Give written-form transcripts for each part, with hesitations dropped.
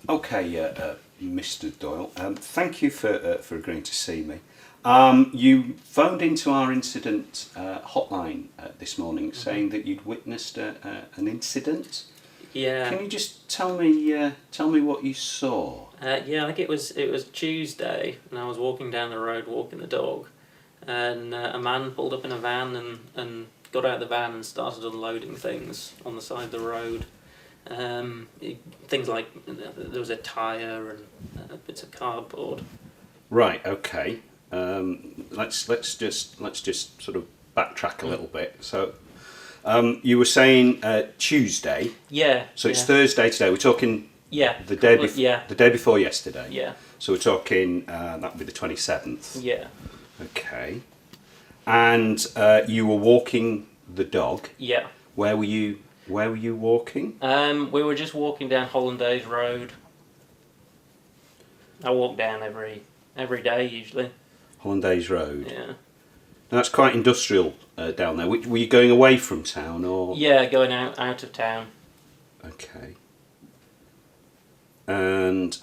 Okay, Mr. Doyle, thank you for agreeing to see me. You phoned into our incident hotline this morning saying that you'd witnessed an incident. Yeah. Can you just tell me what you saw? Yeah, I think it was Tuesday, and I was walking down the road walking the dog, and a man pulled up in a van and got out of the van and started unloading things on the side of the road. Things like there was a tyre and bits of cardboard. Right. Okay. Let's just sort of backtrack a little bit. So, you were saying Tuesday. Yeah. So it's Thursday today. We're talking. Yeah. The day before yesterday. Yeah. So we're talking that would be the 27th. Yeah. Okay. And you were walking the dog. Yeah. Where were you walking? We were just walking down Hollandaise Road. I walk down every day usually. Hollandaise Road. Yeah. Now, that's quite industrial down there. Were you going away from town or? Yeah, going out of town. Okay. And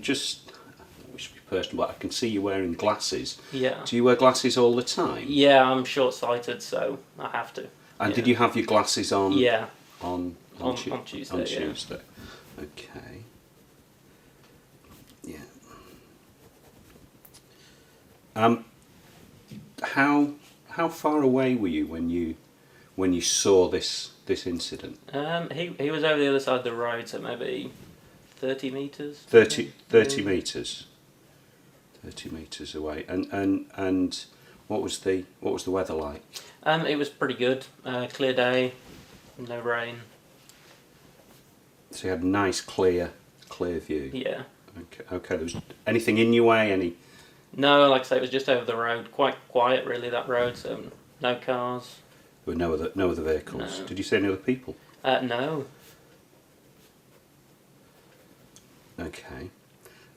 just, I wish to be personal, but I can see you wearing glasses. Yeah. Do you wear glasses all the time? Yeah, I'm short-sighted, so I have to. And did you have your glasses on? Yeah. On Tuesday. On Tuesday. Okay. Yeah. How far away were you when you saw this incident? He was over the other side of the road, so maybe 30 metres. 30 metres. 30 metres away. And what was the weather like? It was pretty good. Clear day, no rain. So you had a nice clear view. Yeah. Okay. There was anything in your way? No, like I say, it was just over the road. Quite quiet, really, that road. So no cars. There were no other vehicles. No. Did you see any other people? No. Okay.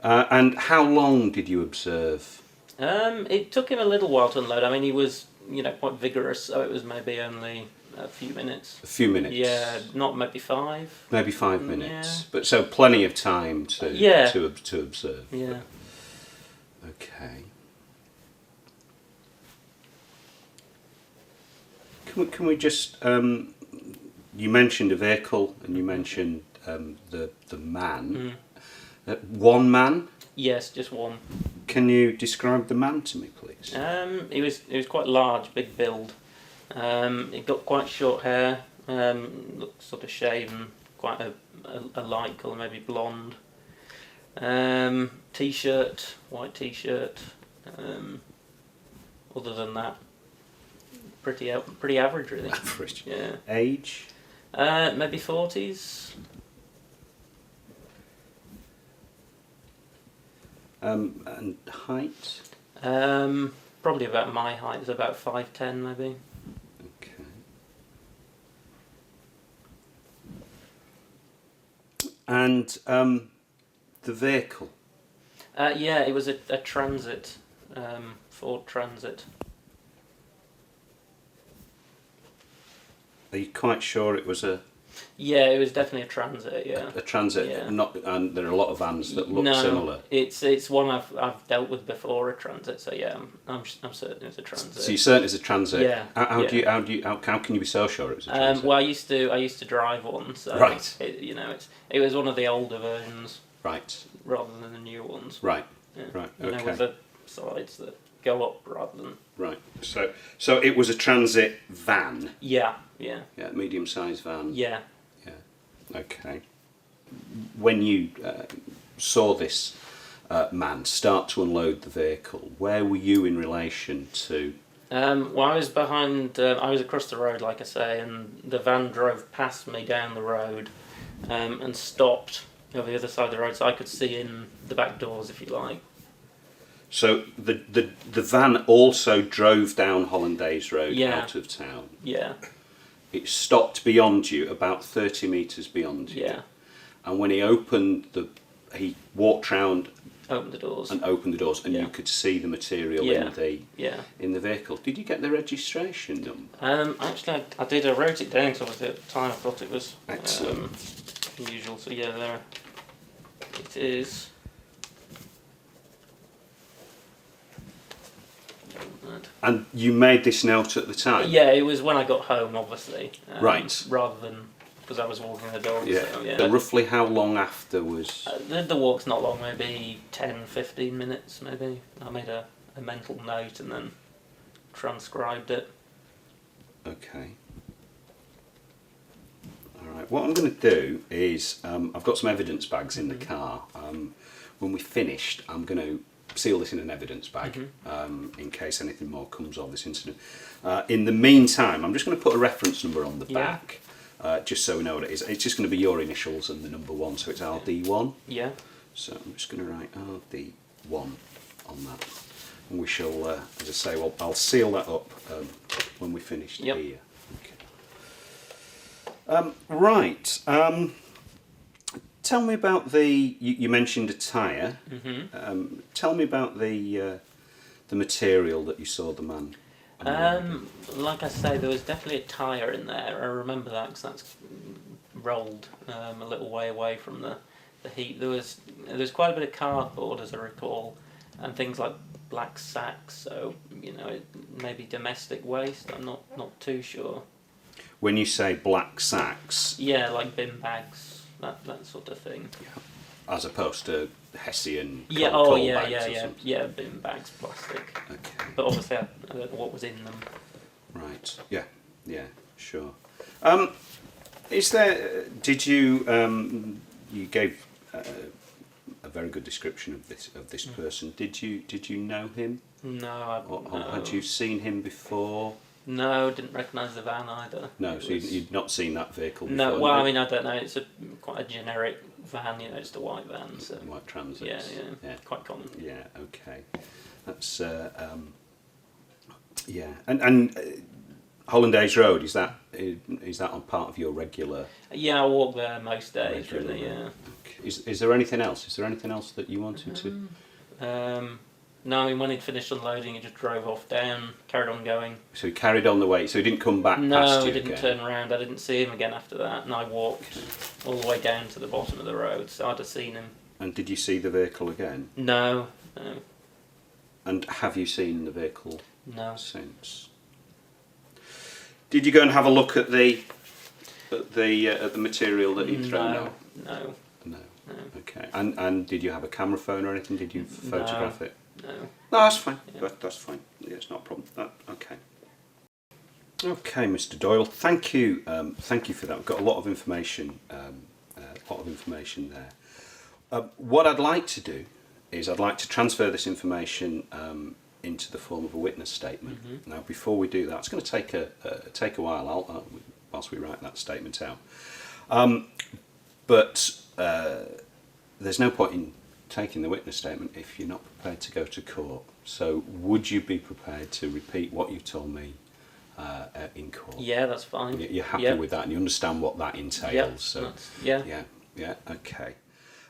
And how long did you observe? It took him a little while to unload. I mean, he was, quite vigorous, so it was maybe only a few minutes. A few minutes. Yeah, not maybe 5. Maybe 5 minutes. Yeah. But so plenty of time to observe. Yeah. Okay. Can we just? You mentioned a vehicle, and you mentioned the man. One man. Yes, just one. Can you describe the man to me, please? He was quite large, big build. He got quite short hair. Looked sort of shaven, quite a light colour, maybe blonde. T-shirt, white T-shirt. Other than that, pretty average, really. Average. Yeah. Age? Maybe 40s. And height? Probably about my height. It's about 5'10", maybe. Okay. And the vehicle? Yeah, it was a Transit, Ford Transit. Are you quite sure it was a? Yeah, it was definitely a Transit. Yeah. A Transit. Yeah. And there are a lot of vans that look similar. It's one I've dealt with before, a Transit. So yeah, I'm certain it's a Transit. So you're certain it's a Transit. Yeah. How can you be so sure it was a Transit? Well, I used to drive one. So right. It was one of the older versions. Right. Rather than the new ones. Right. Yeah. Right. Okay. With the sides that go up rather than. Right. So it was a Transit van. Yeah. Yeah. Yeah. Medium-sized van. Yeah. Yeah. Okay. When you saw this man start to unload the vehicle, where were you in relation to? Well, I was behind. I was across the road, like I say, and the van drove past me down the road, and stopped over the other side of the road, so I could see in the back doors, if you like. So the van also drove down Hollandaise Road out of town. Yeah. It stopped beyond you, about 30 metres beyond you. Yeah. And when he he walked round, opened the doors, and you could see the material in the vehicle. Did you get the registration number? Actually, I did. I wrote it down because at the time I thought it was excellent. usual. So yeah, there it is. And you made this note at the time? Yeah, it was when I got home, obviously. Right. Rather than because I was walking the dog. Yeah. So, yeah. So roughly how long after was... The walk's not long, maybe 10, 15 minutes, maybe. I made a mental note and then transcribed it. Okay. All right. What I'm going to do is I've got some evidence bags in the car. When we finished, I'm going to seal this in an evidence bag in case anything more comes of this incident. In the meantime, I'm just going to put a reference number on the back, just so we know what it is. It's just going to be your initials and the number 1, so it's RD1. Yeah. So I'm just going to write RD1 on that. And we shall, as I say, well, I'll seal that up when we finish here. Okay. Right. Tell me about you mentioned a tyre. Tell me about the material that you saw the man. Like I say, there was definitely a tyre in there. I remember that because that's rolled a little way away from the heat. There was quite a bit of cardboard, as I recall, and things like black sacks. So it may be domestic waste. I'm not too sure. When you say black sacks, yeah, like bin bags, that sort of thing. Yeah. As opposed to Hessian coal bags yeah, bin bags, plastic. Okay. But obviously, I don't know what was in them. Right. Yeah. Sure. Is there? Did you? You gave a very good description of this person. Did you know him? No, Or had you seen him before? No, didn't recognise the van either. No, so you'd not seen that vehicle before? No, well, I mean, I don't know. It's quite a generic van, just a white van. So. White Transit. Yeah, quite common. Yeah, okay. That's, yeah. And Hollandaise Road, is that on part of your regular... Yeah, I walk there most days, really, yeah. Okay. Is there anything else? Is there anything else that you wanted to... No, I mean, when he'd finished unloading, he just drove off down, carried on going. So he carried on the way, so he didn't come back past you No, he didn't again? turn around. I didn't see him again after that, and I walked all the way down to the bottom of the road, so I'd have seen him. And did you see the vehicle again? No. And have you seen the vehicle since? Did you go and have a look at the material that he'd thrown out? No. Okay. And did you have a camera phone or anything? Did you photograph it? No. No, that's fine. Yeah. That's fine. Yeah, it's not a problem. Okay. Okay, Mr. Doyle. Thank you. Thank you for that. We've got a lot of information. There. What I'd like to do is I'd like to transfer this information into the form of a witness statement. Now, before we do that, it's going to take a while. Whilst we write that statement out. But there's no point in taking the witness statement if you're not prepared to go to court. So would you be prepared to repeat what you told me in court? Yeah, that's fine. You're happy with that and you understand what that entails? So yeah, okay.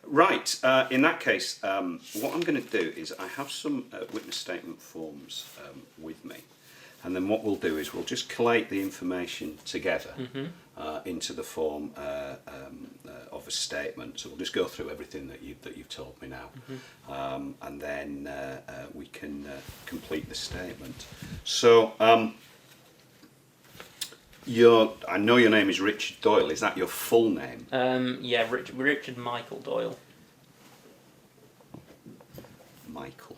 Right, in that case, what I'm going to do is I have some witness statement forms with me. And then what we'll do is we'll just collate the information together into the form of a statement. So we'll just go through everything that you've told me now, and then we can complete the statement. So I know your name is Richard Doyle. Is that your full name? Yeah, Richard Michael Doyle. Michael.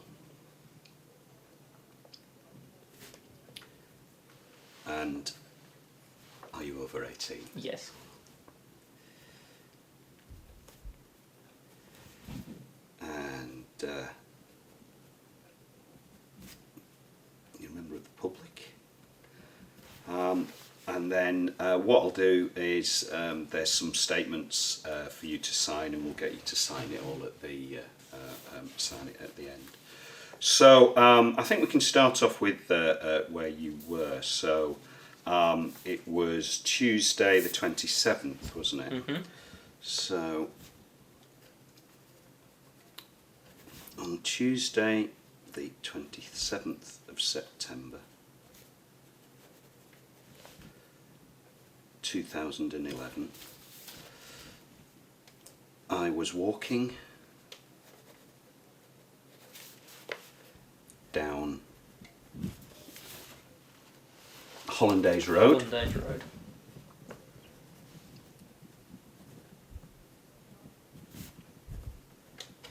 And are you over 18? Yes. And you're a member of the public. And then what I'll do is there's some statements for you to sign, and we'll get you to sign it all at the end. So I think we can start off with where you were. So it was Tuesday the 27th, wasn't it? So on Tuesday the 27th of September 2011, I was walking down Hollandaise Road. Hollandaise Road.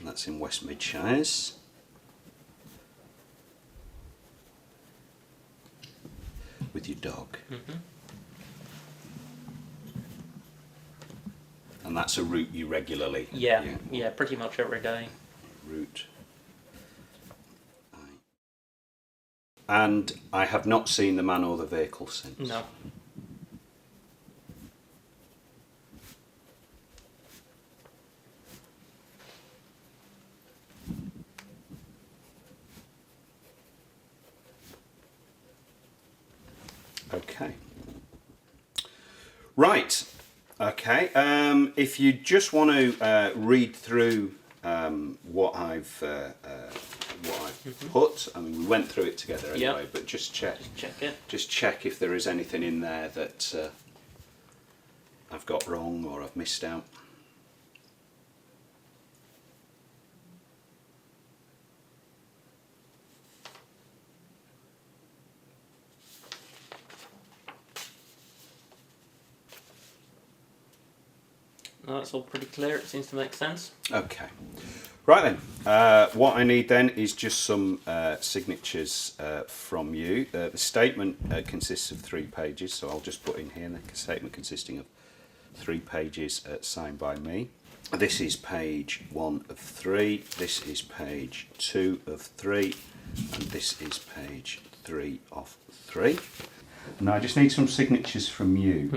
And that's in West Midshires. With your dog. Mm-hmm. And that's a route you regularly... Yeah, pretty much every day. Route. And I have not seen the man or the vehicle since. No. Okay. Right. Okay. If you just want to read through what I've put, I mean, we went through it together anyway, but just check. Check it. Just check if there is anything in there that I've got wrong or I've missed out. No, that's all pretty clear. It seems to make sense. Okay. Right then, what I need then is just some signatures from you. The statement consists of 3 pages, so I'll just put in here the statement consisting of 3 pages signed by me. This is page 1 of 3, this is page 2 of 3, and this is page 3 of 3. Now I just need some signatures from you.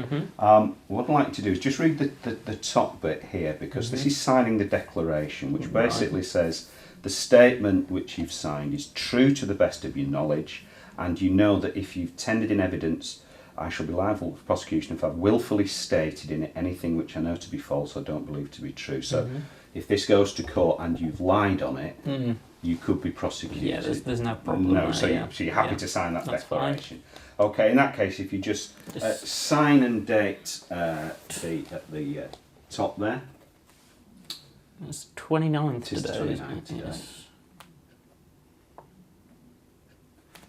What I'd like to do is just read the top bit here, because this is signing the declaration, which basically says the statement which you've signed is true to the best of your knowledge, and you know that if you've tendered in evidence, I shall be liable for prosecution if I've willfully stated in it anything which I know to be false or don't believe to be true. So if this goes to court and you've lied on it, you could be prosecuted. Yeah, there's no problem. No, there, so, yeah. so you're happy to sign that That's declaration. Fine. Okay, in that case, if you just sign and date at the top there. It's 29th It is today. 29th today. Yes.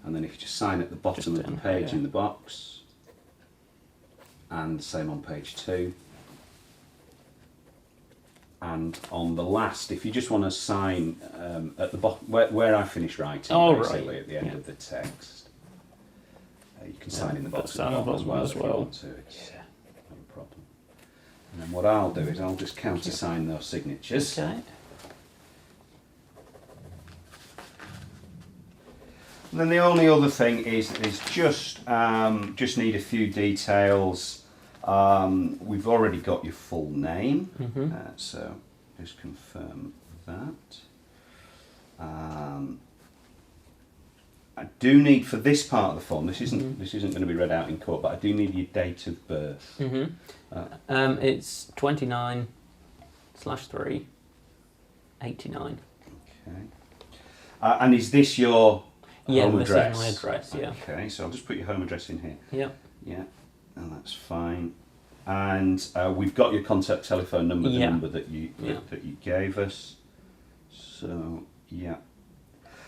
And then if you just sign at the bottom of the page in the box, and the same on page 2. And on the last, if you just want to sign at the bottom, where I finish writing, basically at the end of the text. You can sign in the bottom as well if you want to. It's not a problem. And then what I'll do is I'll just countersign those signatures. Okay. And then the only other thing is just need a few details. We've already got your full name, so just confirm that. I do need, for this part of the form, this isn't going to be read out in court, but I do need your date of birth. It's 29/3 89. Okay. And is this your home address? This is my address, yeah. Okay, so I'll just put your home address in here. Yep. Yeah, and that's fine. And we've got your contact telephone number, the number that you gave us. So, yeah.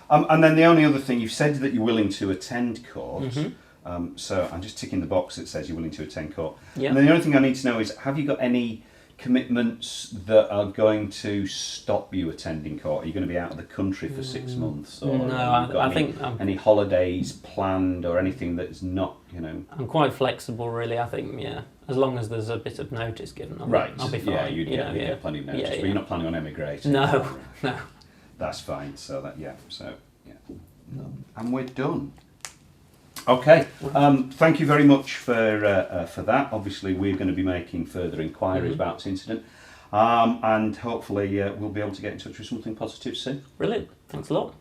And then the only other thing, you've said that you're willing to attend court. So I'm just ticking the box that says you're willing to attend court. Yep. And then the only thing I need to know is, have you got any commitments that are going to stop you attending court? Are you going to be out of the country for 6 months? Or no, I think... any holidays planned or anything that's not, I'm quite flexible, really. I think, as long as there's a bit of notice given, I'll be fine. Yeah, you'd get plenty of notice, but you're not planning on emigrating? No, no. That's fine. So and we're done. Okay. Thank you very much for that. Obviously, we're going to be making further inquiries about this incident, and hopefully we'll be able to get in touch with something positive soon. Brilliant. Thanks a lot.